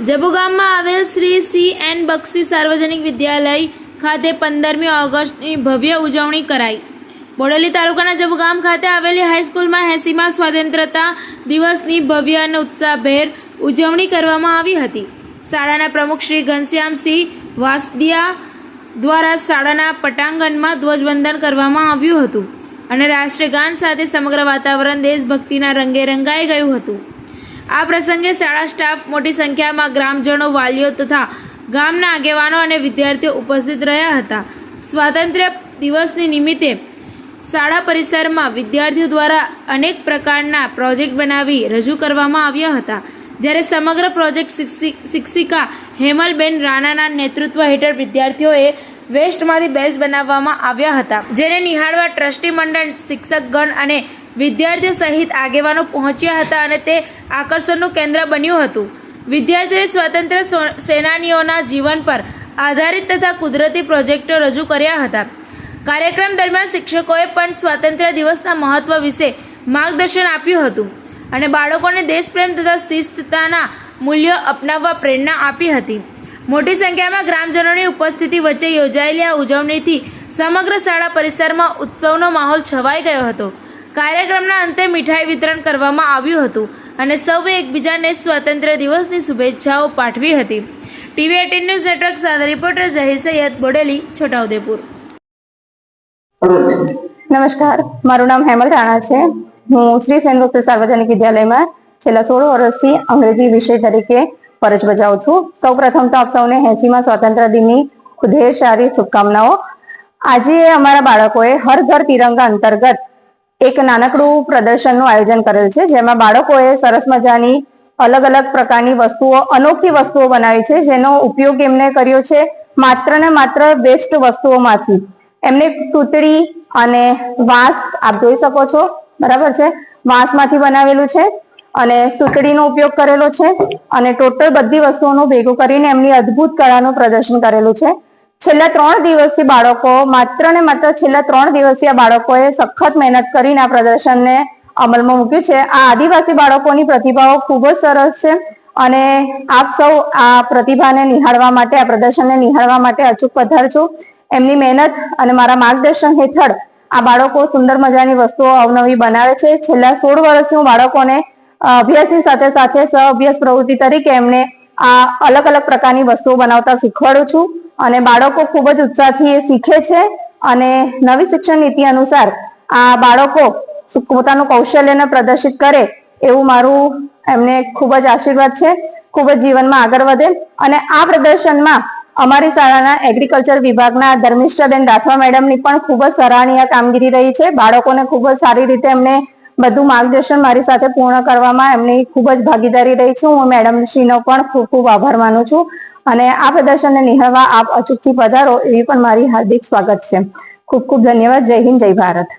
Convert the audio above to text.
જબુ ગામમાં આવેલ શ્રી CN બક્ષી સાર્વજનિક વિદ્યાલય ખાતે 15મી ઓગસ્ટની ભવ્ય ઉજવણી કરાઈ। બોડેલી તાલુકાના જબુ ગામ ખાતે આવેલી હાઈસ્કૂલમાં 80મા સ્વાતંત્રતા દિવસની ભવ્ય અને ઉત્સાહભેર ઉજવણી કરવામાં આવી હતી। શાળાના પ્રમુખ શ્રી ઘનશ્યામસિંહ વાસદિયા દ્વારા શાળાના પટાંગણમાં ધ્વજવંદન કરવામાં આવ્યું હતું અને રાષ્ટ્રગાન સાથે સમગ્ર વાતાવરણ દેશભક્તિના રંગે રંગાઈ ગયું હતું। આ પ્રસંગે શાળા સ્ટાફ, મોટી સંખ્યામાં ગ્રામજનો, વાલીઓ તથા ગામના આગેવાનો અને વિદ્યાર્થીઓ ઉપસ્થિત રહ્યા હતા। સ્વાતંત્ર્ય દિવસની નિમિત્તે શાળા પરિસરમાં વિદ્યાર્થીઓ દ્વારા અનેક પ્રકારના પ્રોજેક્ટ બનાવી રજૂ કરવામાં આવ્યા હતા, જ્યારે સમગ્ર પ્રોજેક્ટ શિક્ષિકા હેમલબેન રાણાના નેતૃત્વ હેઠળ વિદ્યાર્થીઓએ વેસ્ટમાંથી બેસ્ટ બનાવવામાં આવ્યા હતા, જેને નિહાળવા ટ્રસ્ટી મંડળ, શિક્ષકગણ અને વિદ્યાર્થીઓ સહિત આગેવાનો પહોંચ્યા હતા અને તે આકર્ષણનું કેન્દ્ર બન્યું હતું। વિદ્યાર્થીઓએ સ્વાતંત્ર્ય સેનાનીઓના જીવન પર આધારિત તથા કુદરતી પ્રોજેક્ટો રજૂ કર્યા હતા। કાર્યક્રમ દરમિયાન શિક્ષકોએ પણ સ્વાતંત્ર્ય દિવસના મહત્વ વિશે માર્ગદર્શન આપ્યું હતું અને બાળકોને દેશપ્રેમ તથા શિસ્તતાના મૂલ્યો અપનાવવા પ્રેરણા આપી હતી। મોટી સંખ્યામાં ગ્રામજનોની ઉપસ્થિતિ વચ્ચે યોજાયેલી આ ઉજવણીથી સમગ્ર શાળા પરિસરમાં ઉત્સવનો માહોલ છવાઈ ગયો હતો। કાર્યક્રમના અંતે મીઠાઈ વિતરણ કરવામાં આવ્યું હતું અને સૌએ એકબીજાને સ્વાતંત્ર્ય દિવસની શુભેચ્છાઓ પાઠવી હતી। ટીવી 18 ન્યૂઝ નેટવર્ક સાથે રિપોર્ટર ઝહીર સૈયદ, બોડેલી, છોટાઉદેપુર। નમસ્કાર, મારું નામ હેમલ રાણા છે। હું શ્રી CN બક્ષી સાર્વજનિક વિદ્યાલયમાં છેલ્લા 16 વર્ષથી અંગ્રેજી વિષય તરીકે ફરજ બજાવું છું। સૌપ્રથમ તો આપ સૌને 80મા સ્વાતંત્ર્ય દિનની ઢેર સારી શુભકામનાઓ। આજે અમારા બાળકોએ હર ઘર તિરંગા અંતર્ગત એક નાનકડું પ્રદર્શનનું આયોજન કરેલ છે, જેમાં બાળકોએ સરસ મજાની અલગ અલગ પ્રકારની વસ્તુઓ, અનોખી વસ્તુઓ બનાવી છે, જેનો ઉપયોગ એમને કર્યો છે માત્ર ને માત્ર વેસ્ટ વસ્તુઓમાંથી। એમને તૂતળી અને વાંસ, આપ જોઈ શકો છો, બરાબર છે, વાંસમાંથી બનાવેલું છે અને સૂતળીનો ઉપયોગ કરેલો છે અને ટોટલ બધી વસ્તુઓનું ભેગું કરીને એમની અદ્ભુત કળાનું પ્રદર્શન કરેલું છે। છેલ્લા 3 દિવસથી બાળકો, માત્ર ને માત્ર છેલ્લા 3 દિવસથી આ બાળકોએ સખત મહેનત કરીને આ પ્રદર્શનને અમલમાં મૂક્યું છે। આ આદિવાસી બાળકોની પ્રતિભાઓ ખૂબ જ સરસ છે અને આપ સૌ આ પ્રતિભાને નિહાળવા માટે, આ પ્રદર્શનને નિહાળવા માટે અચૂક પધારજો। એમની મહેનત અને મારા માર્ગદર્શન હેઠળ આ બાળકો સુંદર મજાની વસ્તુઓ અવનવી બનાવે છે। છેલ્લા 16 વર્ષથી હું બાળકોને અભ્યાસની સાથે સાથે સહ અભ્યાસ પ્રવૃત્તિ તરીકે એમને આ અલગ અલગ પ્રકારની વસ્તુઓ બનાવતા શીખવાડું છું અને બાળકો ખૂબ જ ઉત્સાહથી એ શીખે છે અને નવી શિક્ષણ નીતિ અનુસાર આ બાળકો પોતાનું કૌશલ્યને પ્રદર્શિત કરે એવું મારું એમને ખૂબ જ આશીર્વાદ છે। ખૂબ જ જીવનમાં આગળ વધે અને આ પ્રદર્શનમાં અમારી શાળાના એગ્રીકલ્ચર વિભાગના ધર્મિષ્ઠાબેન રાઠવા મેડમની પણ ખૂબ જ સરાહનીય કામગીરી રહી છે। બાળકોને ખૂબ જ સારી રીતે એમને બધું માર્ગદર્શન મારી સાથે પૂર્ણ કરવામાં એમની ખૂબ જ ભાગીદારી રહી છે। હું મેડમશ્રીનો પણ ખૂબ ખૂબ આભાર માનું છું અને આ પ્રદર્શનને નિહાળવા આપ અચૂકથી પધારો એવી પણ મારી હાર્દિક સ્વાગત છે। ખૂબ ખૂબ ધન્યવાદ। જય હિન્દ, જય ભારત।